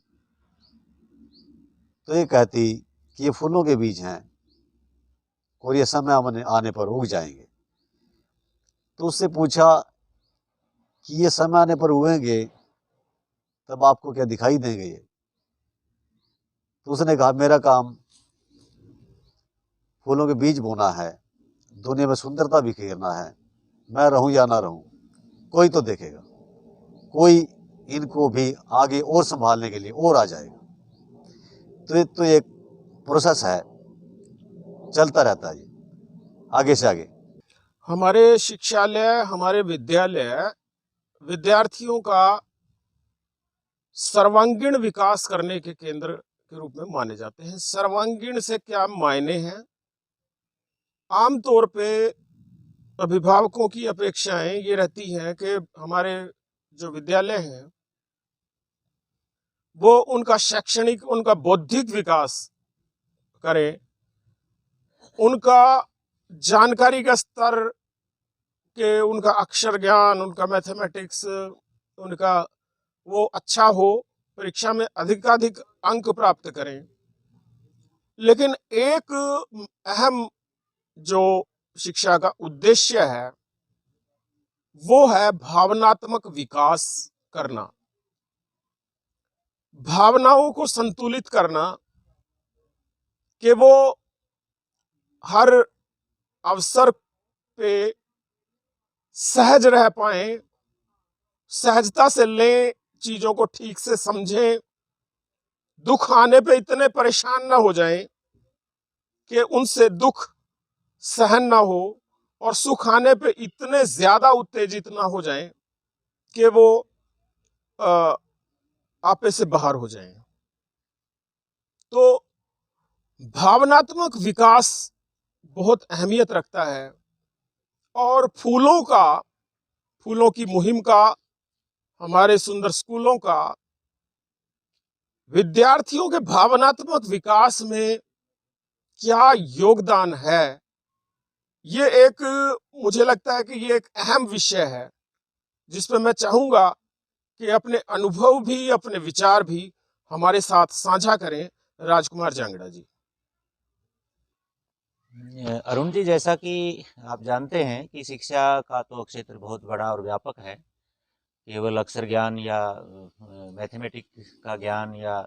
Speaker 1: तो ये कहती कि ये फूलों के बीज हैं और ये समय आने पर उग जाएंगे। तो उससे पूछा कि ये समय आने पर उगेंगे तब आपको क्या दिखाई देंगे ये? तो उसने कहा मेरा काम फूलों के बीज बोना है, दुनिया में सुंदरता बिखेरना है। मैं रहूं या ना रहूं, कोई तो देखेगा, कोई इनको भी आगे और संभालने के लिए और आ जाएगा। तो ये तो एक प्रोसेस है, चलता रहता है ये आगे से आगे।
Speaker 3: हमारे शिक्षालय, हमारे विद्यालय विद्यार्थियों का सर्वांगीण विकास करने के केंद्र के रूप में माने जाते हैं। सर्वांगीण से क्या मायने हैं? आमतौर पे अभिभावकों की अपेक्षाएं ये रहती हैं कि हमारे जो विद्यालय हैं, वो उनका शैक्षणिक, उनका बौद्धिक विकास करें, उनका जानकारी का स्तर के, उनका अक्षर ज्ञान, उनका मैथमेटिक्स, उनका वो अच्छा हो, परीक्षा में अधिकाधिक अंक प्राप्त करें। लेकिन एक अहम जो शिक्षा का उद्देश्य है, वो है भावनात्मक विकास करना, भावनाओं को संतुलित करना, कि वो हर अवसर पे सहज रह पाए, सहजता से लें, चीजों को ठीक से समझें, दुख आने पे इतने परेशान ना हो जाएं कि उनसे दुख सहन ना हो, और सुख आने पे इतने ज्यादा उत्तेजित ना हो जाएं कि वो आपे से बाहर हो जाएं। तो भावनात्मक विकास बहुत अहमियत रखता है और फूलों की मुहिम का, हमारे सुंदर स्कूलों का विद्यार्थियों के भावनात्मक विकास में क्या योगदान है, ये एक, मुझे लगता है कि ये एक अहम विषय है जिस पे मैं चाहूंगा कि अपने अनुभव भी, अपने विचार भी हमारे साथ साझा करें राजकुमार जांगड़ा जी।
Speaker 2: अरुण जी, जैसा कि आप जानते हैं कि शिक्षा का तो क्षेत्र बहुत बड़ा और व्यापक है। केवल अक्षर ज्ञान या मैथमेटिक्स का ज्ञान या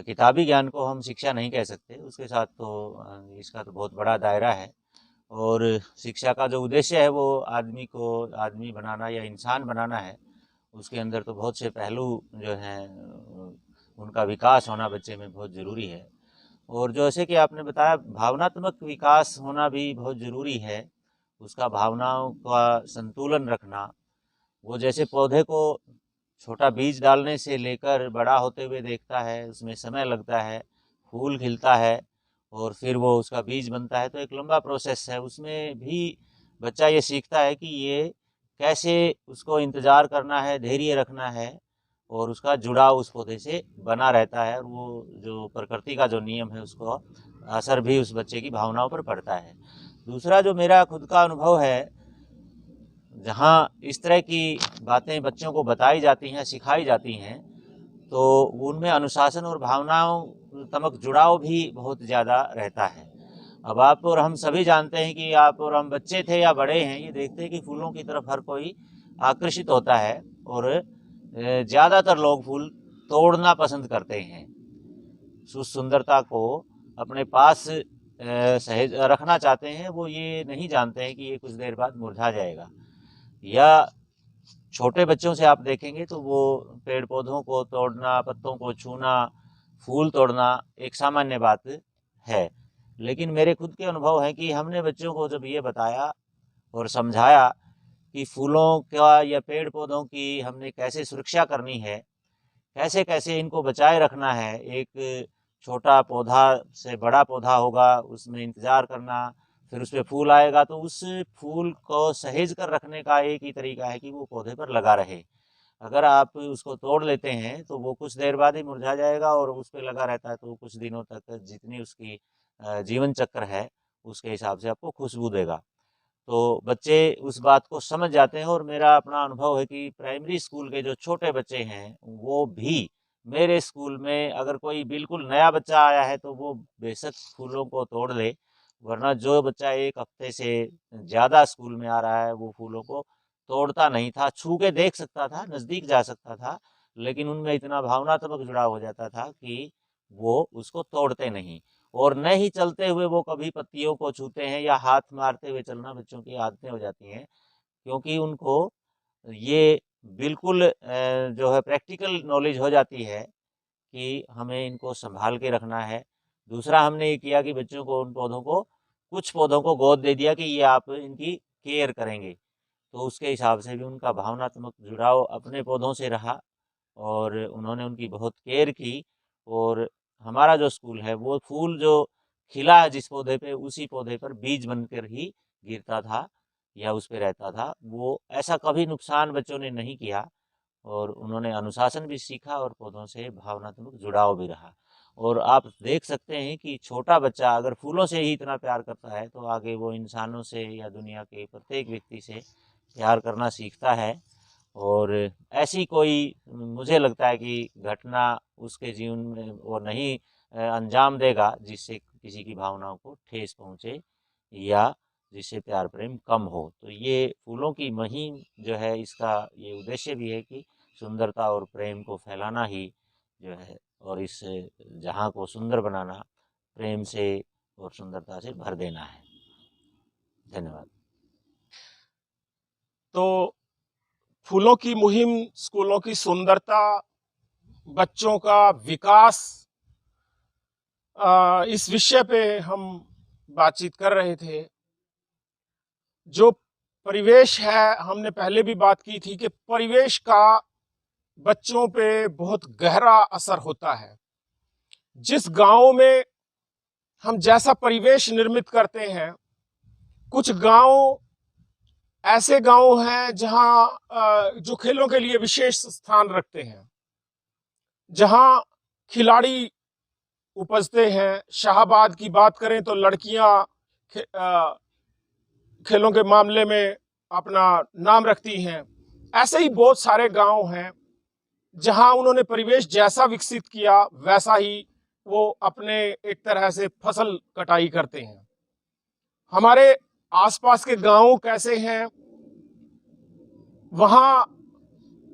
Speaker 2: किताबी ज्ञान को हम शिक्षा नहीं कह सकते। उसके साथ तो इसका तो बहुत बड़ा दायरा है और शिक्षा का जो उद्देश्य है वो आदमी को आदमी बनाना या इंसान बनाना है। उसके अंदर तो बहुत से पहलू जो हैं उनका विकास होना बच्चे में बहुत ज़रूरी है। और जैसे कि आपने बताया, भावनात्मक विकास होना भी बहुत ज़रूरी है। उसका भावनाओं का संतुलन रखना, वो जैसे पौधे को छोटा बीज डालने से लेकर बड़ा होते हुए देखता है, उसमें समय लगता है, फूल खिलता है और फिर वो उसका बीज बनता है, तो एक लंबा प्रोसेस है। उसमें भी बच्चा ये सीखता है कि ये कैसे उसको इंतज़ार करना है, धैर्य रखना है और उसका जुड़ाव उस पौधे से बना रहता है और वो जो प्रकृति का जो नियम है उसको असर भी उस बच्चे की भावनाओं पर पड़ता है। दूसरा जो मेरा खुद का अनुभव है, जहाँ इस तरह की बातें बच्चों को बताई जाती हैं, सिखाई जाती हैं, तो उनमें अनुशासन और भावनाओं तमक जुड़ाव भी बहुत ज़्यादा रहता है। अब आप और हम सभी जानते हैं कि आप और हम बच्चे थे या बड़े हैं, ये देखते हैं कि फूलों की तरफ हर कोई आकर्षित होता है और ज़्यादातर लोग फूल तोड़ना पसंद करते हैं। उस सुंदरता को अपने पास सहेज रखना चाहते हैं। वो ये नहीं जानते हैं कि ये कुछ देर बाद मुरझा जाएगा। या छोटे बच्चों से आप देखेंगे तो वो पेड़ पौधों को तोड़ना, पत्तों को छूना, फूल तोड़ना एक सामान्य बात है। लेकिन मेरे खुद के अनुभव हैं कि हमने बच्चों को जब ये बताया और समझाया कि फूलों का या पेड़ पौधों की हमने कैसे सुरक्षा करनी है, कैसे कैसे इनको बचाए रखना है। एक छोटा पौधा से बड़ा पौधा होगा, उसमें इंतज़ार करना, फिर उसपे फूल आएगा, तो उस फूल को सहेज कर रखने का एक ही तरीका है कि वो पौधे पर लगा रहे। अगर आप उसको तोड़ लेते हैं तो वो कुछ देर बाद ही मुरझा जाएगा और उस पे लगा रहता है तो कुछ दिनों तक जितनी उसकी जीवन चक्र है उसके हिसाब से आपको खुशबू देगा। तो बच्चे उस बात को समझ जाते हैं और मेरा अपना अनुभव है कि प्राइमरी स्कूल के जो छोटे बच्चे हैं वो भी मेरे स्कूल में, अगर कोई बिल्कुल नया बच्चा आया है तो वो बेशक फूलों को तोड़ ले, वरना जो बच्चा 1 हफ्ते से ज़्यादा स्कूल में आ रहा है वो फूलों को तोड़ता नहीं था। छू के देख सकता था, नज़दीक जा सकता था, लेकिन उनमें इतना भावनात्मक जुड़ाव हो जाता था कि वो उसको तोड़ते नहीं। और न ही चलते हुए वो कभी पत्तियों को छूते हैं या हाथ मारते हुए चलना बच्चों की आदतें हो जाती हैं, क्योंकि उनको ये बिल्कुल जो है प्रैक्टिकल नॉलेज हो जाती है कि हमें इनको संभाल के रखना है। दूसरा हमने ये किया कि बच्चों को, उन पौधों को, कुछ पौधों को गोद दे दिया कि ये आप इनकी केयर करेंगे, तो उसके हिसाब से भी उनका भावनात्मक जुड़ाव अपने पौधों से रहा और उन्होंने उनकी बहुत केयर की। और हमारा जो स्कूल है वो फूल जो खिला है जिस पौधे पे, उसी पौधे पर बीज बनकर ही गिरता था या उस पे रहता था। वो ऐसा कभी नुकसान बच्चों ने नहीं किया और उन्होंने अनुशासन भी सीखा और पौधों से भावनात्मक जुड़ाव भी रहा। और आप देख सकते हैं कि छोटा बच्चा अगर फूलों से ही इतना प्यार करता है तो आगे वो इंसानों से या दुनिया के प्रत्येक व्यक्ति से प्यार करना सीखता है। और ऐसी कोई, मुझे लगता है कि घटना उसके जीवन में वो नहीं अंजाम देगा जिससे किसी की भावनाओं को ठेस पहुँचे या जिससे प्यार प्रेम कम हो। तो ये फूलों की मुहिम जो है, इसका ये उद्देश्य भी है कि सुंदरता और प्रेम को फैलाना ही जो है और इस जहाँ को सुंदर बनाना, प्रेम से और सुंदरता से भर देना है। धन्यवाद।
Speaker 3: तो फूलों की मुहिम, स्कूलों की सुंदरता, बच्चों का विकास, इस विषय पे हम बातचीत कर रहे थे। जो परिवेश है, हमने पहले भी बात की थी कि परिवेश का बच्चों पे बहुत गहरा असर होता है। जिस गांव में हम जैसा परिवेश निर्मित करते हैं, कुछ गांव ऐसे गांव हैं जहां जो खेलों के लिए विशेष स्थान रखते हैं, जहां खिलाड़ी उपजते हैं। शाहाबाद की बात करें तो लड़कियां खेलों के मामले में अपना नाम रखती हैं। ऐसे ही बहुत सारे गांव हैं जहां उन्होंने परिवेश जैसा विकसित किया वैसा ही वो अपने एक तरह से फसल कटाई करते हैं। हमारे आसपास के गांव कैसे हैं, वहां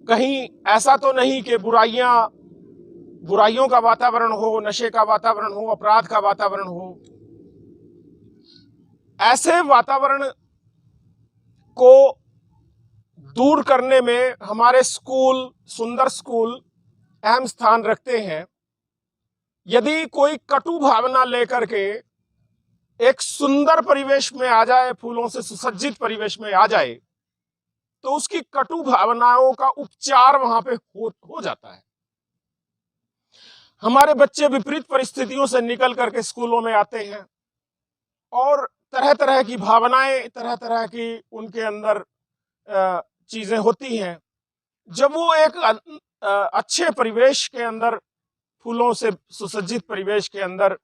Speaker 3: कहीं ऐसा तो नहीं कि बुराइयों का वातावरण हो, नशे का वातावरण हो, अपराध का वातावरण हो। ऐसे वातावरण को दूर करने में हमारे स्कूल, सुंदर स्कूल अहम स्थान रखते हैं। यदि कोई कटु भावना लेकर के एक सुंदर परिवेश में आ जाए, फूलों से सुसज्जित परिवेश में आ जाए, तो उसकी कटु भावनाओं का उपचार वहां पे हो जाता है। हमारे बच्चे विपरीत परिस्थितियों से निकल करके स्कूलों में आते हैं और तरह तरह की भावनाएं, तरह तरह की उनके अंदर चीजें होती हैं। जब वो एक अच्छे परिवेश के अंदर, फूलों से सुसज्जित परिवेश के अंदर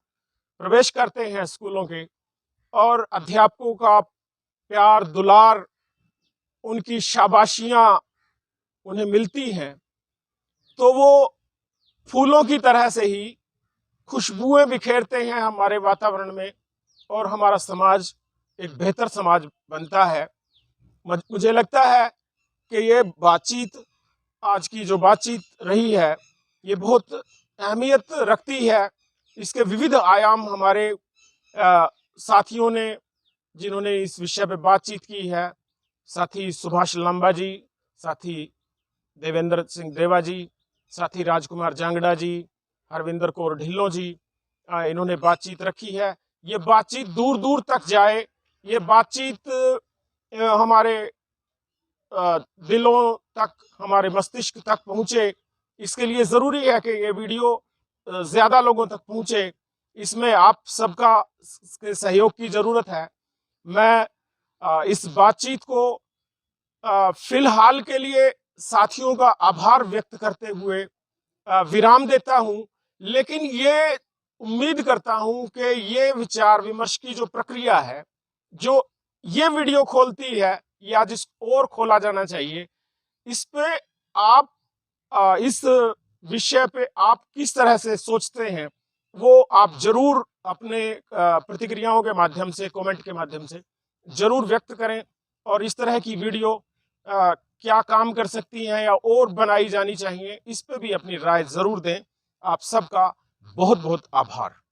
Speaker 3: प्रवेश करते हैं स्कूलों के, और अध्यापकों का प्यार दुलार, उनकी शाबाशियां उन्हें मिलती हैं, तो वो फूलों की तरह से ही खुशबुएं बिखेरते हैं हमारे वातावरण में, और हमारा समाज एक बेहतर समाज बनता है। मुझे लगता है कि ये बातचीत, आज की जो बातचीत रही है, ये बहुत अहमियत रखती है। इसके विविध आयाम हमारे साथियों ने, जिन्होंने इस विषय पे बातचीत की है, साथी सुभाष लांबा जी, साथी देवेंद्र सिंह देवा जी, साथी राजकुमार जांगड़ा जी, हरविंदर कौर ढिल्लों जी, इन्होंने बातचीत रखी है। ये बातचीत दूर दूर तक जाए, ये बातचीत हमारे दिलों तक, हमारे मस्तिष्क तक पहुंचे। इसके लिए ज़रूरी है कि ये वीडियो ज़्यादा लोगों तक पहुंचे। इसमें आप सबका के सहयोग की ज़रूरत है। मैं इस बातचीत को फिलहाल के लिए साथियों का आभार व्यक्त करते हुए विराम देता हूं, लेकिन ये उम्मीद करता हूं कि ये विचार विमर्श की जो प्रक्रिया है, जो ये वीडियो खोलती है या जिस और खोला जाना चाहिए, इस पे आप इस विषय पे आप किस तरह से सोचते हैं, वो आप जरूर अपने प्रतिक्रियाओं के माध्यम से, कमेंट के माध्यम से जरूर व्यक्त करें। और इस तरह की वीडियो क्या काम कर सकती हैं या और बनाई जानी चाहिए, इस पे भी अपनी राय जरूर दें। आप सबका बहुत बहुत आभार।